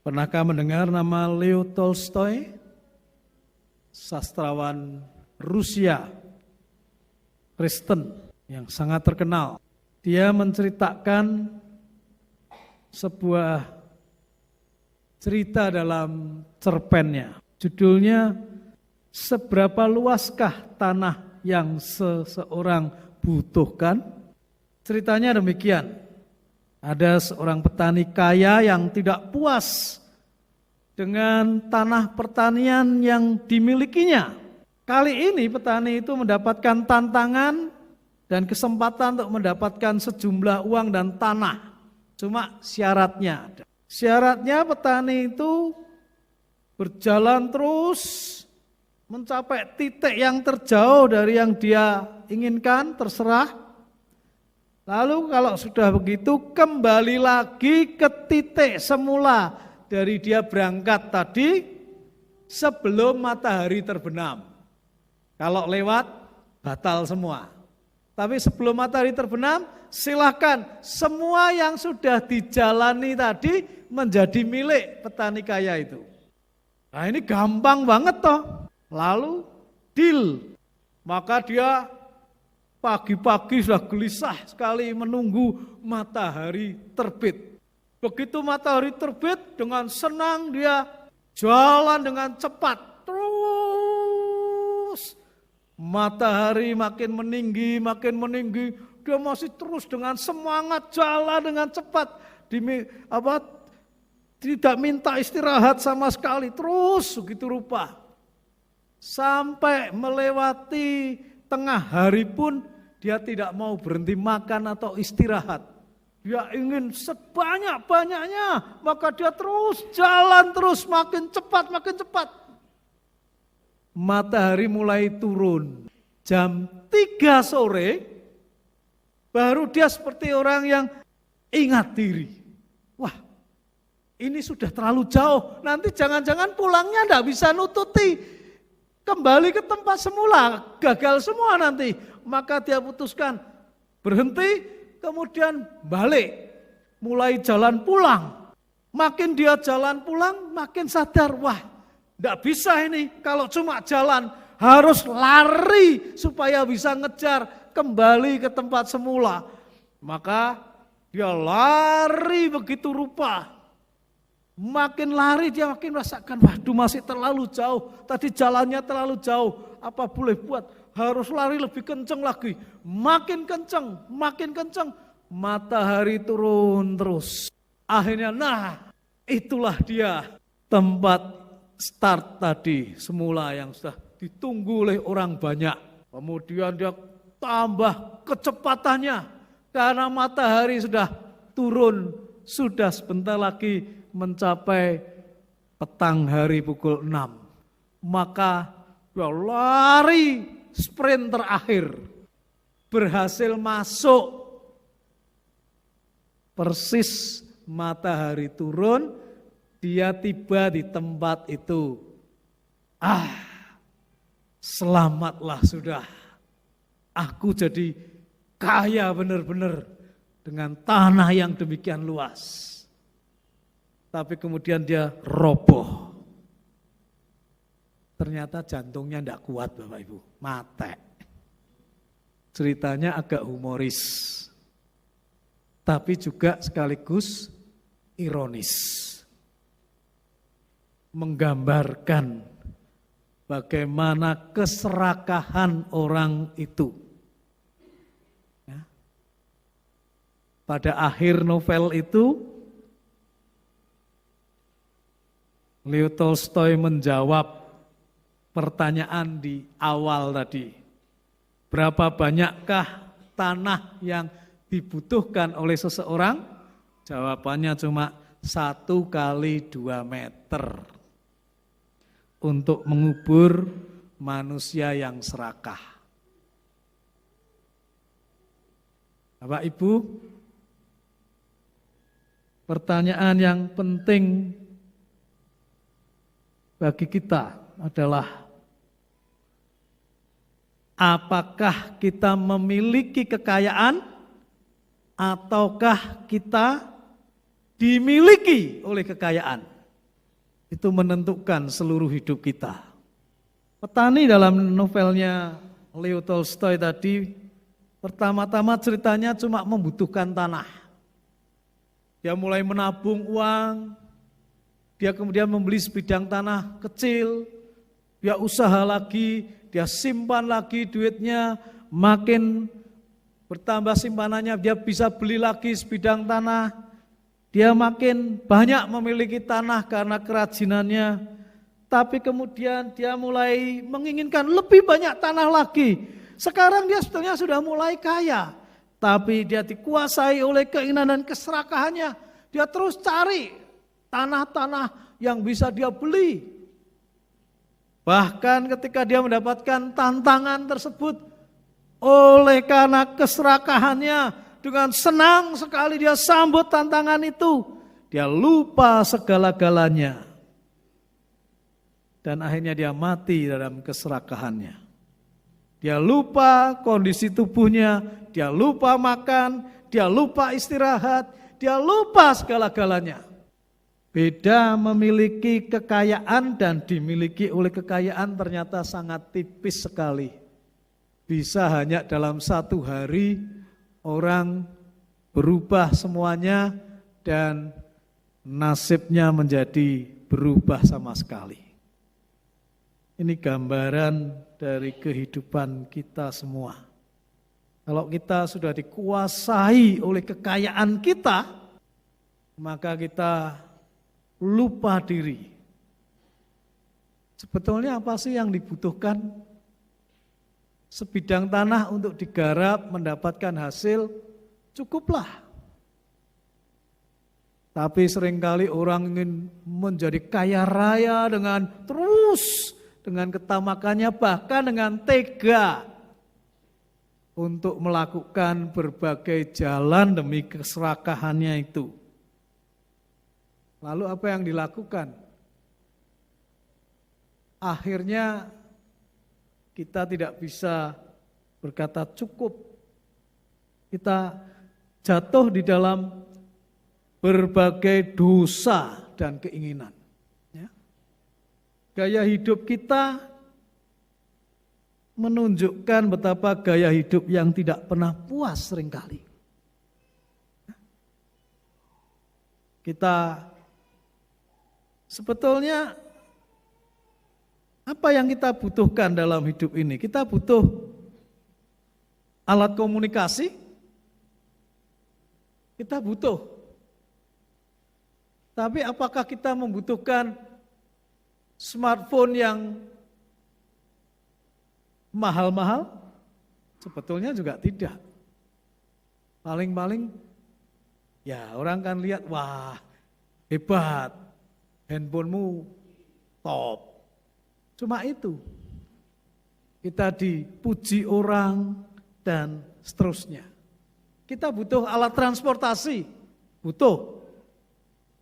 Pernahkah mendengar nama Leo Tolstoy? Sastrawan Rusia Kristen yang sangat terkenal. Dia menceritakan sebuah cerita dalam cerpennya. Judulnya, Seberapa Luaskah Tanah yang Seseorang Butuhkan? Ceritanya demikian. Ada seorang petani kaya yang tidak puas dengan tanah pertanian yang dimilikinya. Kali ini petani itu mendapatkan tantangan dan kesempatan untuk mendapatkan sejumlah uang dan tanah. Cuma syaratnya petani itu berjalan terus mencapai titik yang terjauh dari yang dia inginkan, terserah. Lalu kalau sudah begitu kembali lagi ke titik semula dari dia berangkat tadi sebelum matahari terbenam. Kalau lewat batal semua. Tapi sebelum matahari terbenam silakan semua yang sudah dijalani tadi menjadi milik petani kaya itu. Nah ini gampang banget toh. Lalu deal. Maka dia pagi-pagi sudah gelisah sekali menunggu matahari terbit. Begitu matahari terbit dengan senang dia jalan dengan cepat. Terus matahari makin meninggi. Dia masih terus dengan semangat jalan dengan cepat. Tidak minta istirahat sama sekali. Terus begitu rupa. Sampai melewati tengah hari pun dia tidak mau berhenti makan atau istirahat. Dia ingin sebanyak-banyaknya, maka dia terus jalan terus makin cepat. Matahari mulai turun. Jam 3 sore baru dia seperti orang yang ingat diri. Wah, ini sudah terlalu jauh. Nanti jangan-jangan pulangnya enggak bisa nututi. Kembali ke tempat semula, gagal semua nanti. Maka dia putuskan berhenti, kemudian balik. Mulai jalan pulang. Makin dia jalan pulang, makin sadar, wah tidak bisa ini kalau cuma jalan. Harus lari supaya bisa ngejar kembali ke tempat semula. Maka dia lari begitu rupa. Makin lari dia makin merasakan, waduh masih terlalu jauh. Tadi jalannya terlalu jauh, apa boleh buat? Harus lari lebih kenceng lagi. Makin kenceng. Matahari turun terus. Akhirnya itulah dia tempat start tadi semula yang sudah ditunggu oleh orang banyak. Kemudian dia tambah kecepatannya karena matahari sudah turun. Sudah sebentar lagi mencapai petang hari pukul 6. Maka dia lari sprint terakhir. Berhasil masuk. Persis matahari turun, dia tiba di tempat itu. Selamatlah sudah. Aku jadi kaya benar-benar dengan tanah yang demikian luas. Tapi kemudian dia roboh. Ternyata jantungnya tidak kuat Bapak Ibu, mate. Ceritanya agak humoris. Tapi juga sekaligus ironis. Menggambarkan bagaimana keserakahan orang itu. Pada akhir novel itu, Leo Tolstoy menjawab pertanyaan di awal tadi. Berapa banyakkah tanah yang dibutuhkan oleh seseorang? Jawabannya cuma 1 kali 2 meter untuk mengubur manusia yang serakah. Bapak Ibu, pertanyaan yang penting bagi kita adalah apakah kita memiliki kekayaan ataukah kita dimiliki oleh kekayaan? itu menentukan seluruh hidup kita. Petani dalam novelnya Leo Tolstoy tadi, pertama-tama ceritanya cuma membutuhkan tanah. Dia mulai menabung uang, dia kemudian membeli sebidang tanah kecil, dia usaha lagi, dia simpan lagi duitnya, makin bertambah simpanannya, dia bisa beli lagi sebidang tanah, dia makin banyak memiliki tanah karena kerajinannya, tapi kemudian dia mulai menginginkan lebih banyak tanah lagi. Sekarang dia sebetulnya sudah mulai kaya, tapi dia dikuasai oleh keinginan dan keserakahannya. Dia terus cari tanah-tanah yang bisa dia beli. Bahkan ketika dia mendapatkan tantangan tersebut, oleh karena keserakahannya, dengan senang sekali dia sambut tantangan itu. Dia lupa segala-galanya. Dan akhirnya dia mati dalam keserakahannya. Dia lupa kondisi tubuhnya, dia lupa makan, dia lupa istirahat, dia lupa segala-galanya. Beda memiliki kekayaan dan dimiliki oleh kekayaan ternyata sangat tipis sekali. Bisa hanya dalam satu hari orang berubah semuanya dan nasibnya menjadi berubah sama sekali. Ini gambaran dari kehidupan kita semua. Kalau kita sudah dikuasai oleh kekayaan kita, maka kita lupa diri. Sebetulnya apa sih yang dibutuhkan? Sebidang tanah untuk digarap, mendapatkan hasil, cukuplah. Tapi seringkali orang ingin menjadi kaya raya dengan ketamakannya, bahkan dengan tega untuk melakukan berbagai jalan demi keserakahannya itu. Lalu apa yang dilakukan? Akhirnya kita tidak bisa berkata cukup. Kita jatuh di dalam berbagai dosa dan keinginan. Gaya hidup kita menunjukkan betapa gaya hidup yang tidak pernah puas seringkali. Kita sebetulnya apa yang kita butuhkan dalam hidup ini? Kita butuh alat komunikasi, kita butuh. Tapi apakah kita membutuhkan smartphone yang mahal-mahal? Sebetulnya juga tidak. Paling-paling ya orang kan lihat, wah hebat, handphonemu top. Cuma itu. Kita dipuji orang dan seterusnya. Kita butuh alat transportasi, butuh.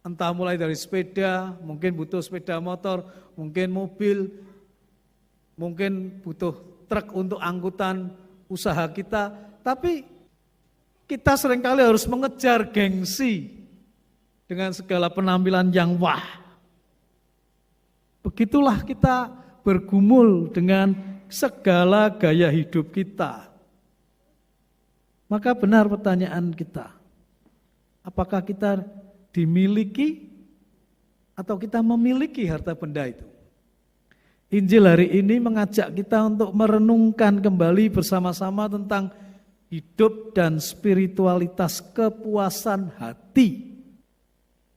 Entah mulai dari sepeda, mungkin butuh sepeda motor, mungkin mobil, mungkin butuh truk untuk angkutan usaha kita. Tapi kita seringkali harus mengejar gengsi dengan segala penampilan yang wah. Begitulah kita bergumul dengan segala gaya hidup kita. Maka benar pertanyaan kita, apakah kita dimiliki atau kita memiliki harta benda itu? Injil hari ini mengajak kita untuk merenungkan kembali bersama-sama tentang hidup dan spiritualitas kepuasan hati.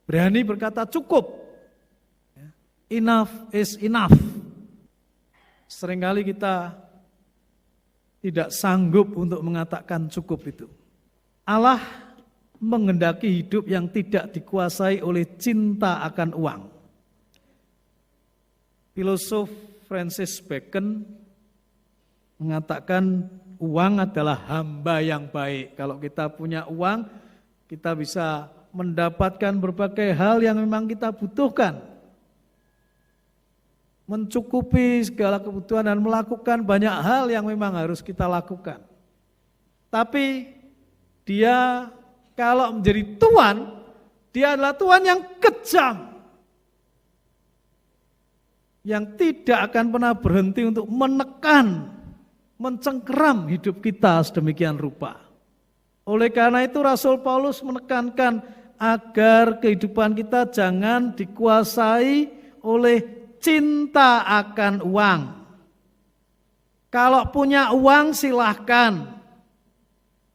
Berani berkata cukup. Enough is enough. Seringkali kita tidak sanggup untuk mengatakan cukup itu. Allah menghendaki hidup yang tidak dikuasai oleh cinta akan uang. Filosof Francis Bacon mengatakan uang adalah hamba yang baik. Kalau kita punya uang, kita bisa mendapatkan berbagai hal yang memang kita butuhkan. Mencukupi segala kebutuhan dan melakukan banyak hal yang memang harus kita lakukan. Tapi dia kalau menjadi tuan, dia adalah tuan yang kejam. yang tidak akan pernah berhenti untuk menekan, mencengkeram hidup kita sedemikian rupa. Oleh karena itu Rasul Paulus menekankan agar kehidupan kita jangan dikuasai oleh cinta akan uang. Kalau punya uang silahkan,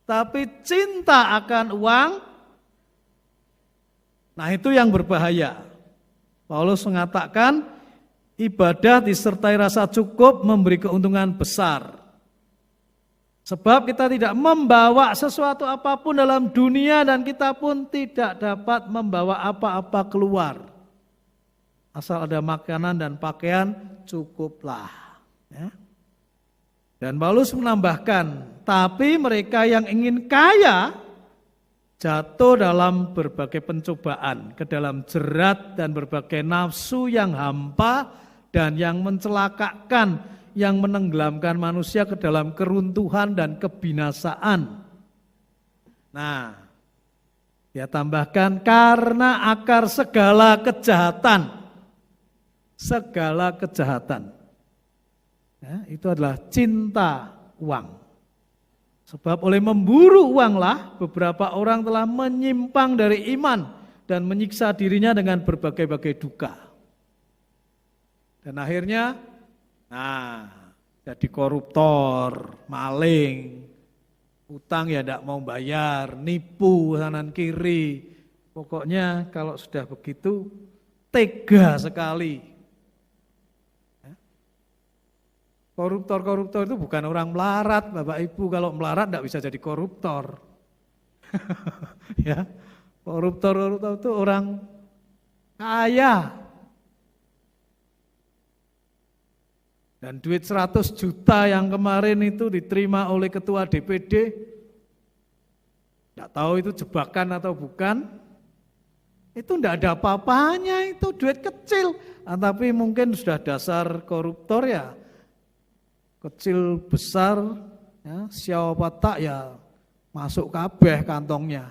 tapi cinta akan uang, nah itu yang berbahaya. Paulus mengatakan ibadah disertai rasa cukup memberi keuntungan besar. Sebab kita tidak membawa sesuatu apapun dalam dunia dan kita pun tidak dapat membawa apa-apa keluar. Asal ada makanan dan pakaian cukuplah. Ya. Dan Paulus menambahkan, tapi mereka yang ingin kaya jatuh dalam berbagai pencobaan, ke dalam jerat dan berbagai nafsu yang hampa dan yang mencelakakan, yang menenggelamkan manusia ke dalam keruntuhan dan kebinasaan. Nah, dia tambahkan karena akar segala kejahatan. Segala kejahatan. Ya, itu adalah cinta uang. Sebab oleh memburu uanglah beberapa orang telah menyimpang dari iman dan menyiksa dirinya dengan berbagai-bagai duka. Dan akhirnya, jadi koruptor, maling, utang ya tidak mau bayar, nipu kanan kiri. Pokoknya kalau sudah begitu tega sekali. Koruptor-koruptor itu bukan orang melarat, Bapak Ibu. Kalau melarat tidak bisa jadi koruptor. Ya, koruptor-koruptor itu orang kaya. Dan duit 100 juta yang kemarin itu diterima oleh ketua DPD, tidak tahu itu jebakan atau bukan. Itu tidak ada apa-apanya, itu duit kecil. Tapi mungkin sudah dasar koruptor ya. Kecil besar, ya, siapa tak ya masuk kabeh kantongnya,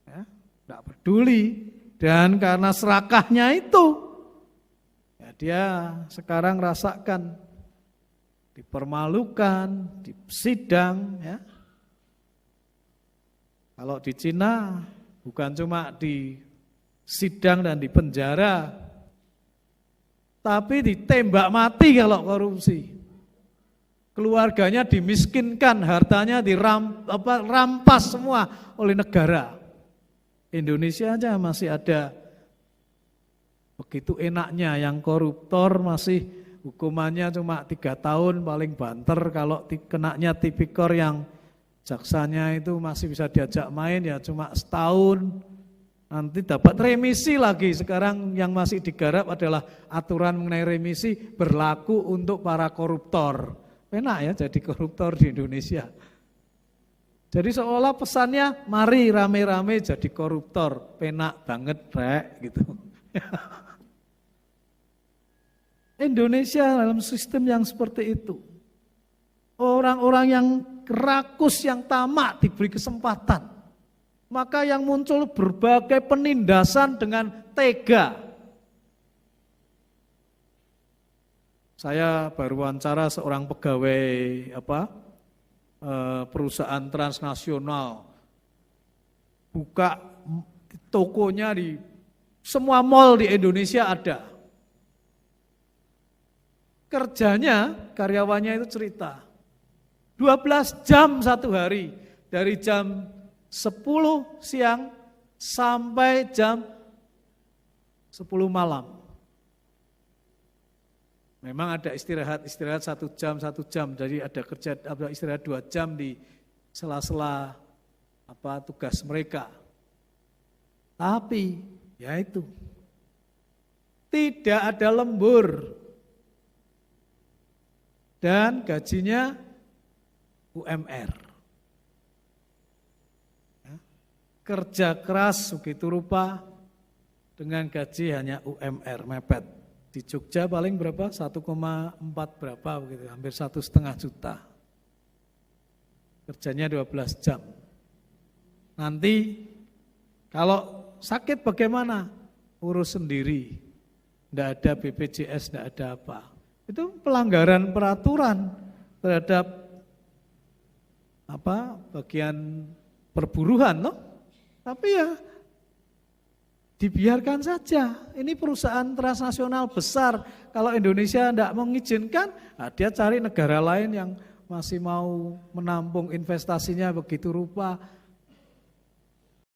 ya, tidak peduli. Dan karena serakahnya itu, ya, dia sekarang rasakan dipermalukan, disidang. Ya. Kalau di Cina bukan cuma disidang dan dipenjara, tapi ditembak mati kalau korupsi. Keluarganya dimiskinkan, hartanya dirampas semua oleh negara. Indonesia aja masih ada begitu enaknya, yang koruptor masih hukumannya cuma 3 tahun paling banter. Kalau kenanya tipikor yang jaksanya itu masih bisa diajak main ya cuma setahun, nanti dapat remisi lagi. Sekarang yang masih digarap adalah aturan mengenai remisi berlaku untuk para koruptor. Enak ya jadi koruptor di Indonesia. Jadi seolah pesannya mari rame-rame jadi koruptor. Penak banget rek gitu. Indonesia dalam sistem yang seperti itu. Orang-orang yang rakus, yang tamak diberi kesempatan. Maka yang muncul berbagai penindasan dengan tega. Saya baru wawancara seorang pegawai perusahaan transnasional, buka tokonya di semua mal di Indonesia ada. Kerjanya, karyawannya itu cerita, 12 jam satu hari, dari jam 10 siang sampai jam 10 malam. Memang ada istirahat 1 jam, jadi ada istirahat 2 jam di sela-sela tugas mereka. Tapi ya itu tidak ada lembur dan gajinya UMR. Kerja keras begitu rupa dengan gaji hanya UMR, mepet. Di Jogja paling berapa? 1,4 berapa begitu, hampir 1,5 juta. Kerjanya 12 jam. Nanti kalau sakit bagaimana? Urus sendiri. Tidak ada BPJS, tidak ada apa. Itu pelanggaran peraturan terhadap bagian perburuan, loh. Tapi ya dibiarkan saja. Ini perusahaan transnasional besar. Kalau Indonesia tidak mengizinkan, dia cari negara lain yang masih mau menampung investasinya begitu rupa.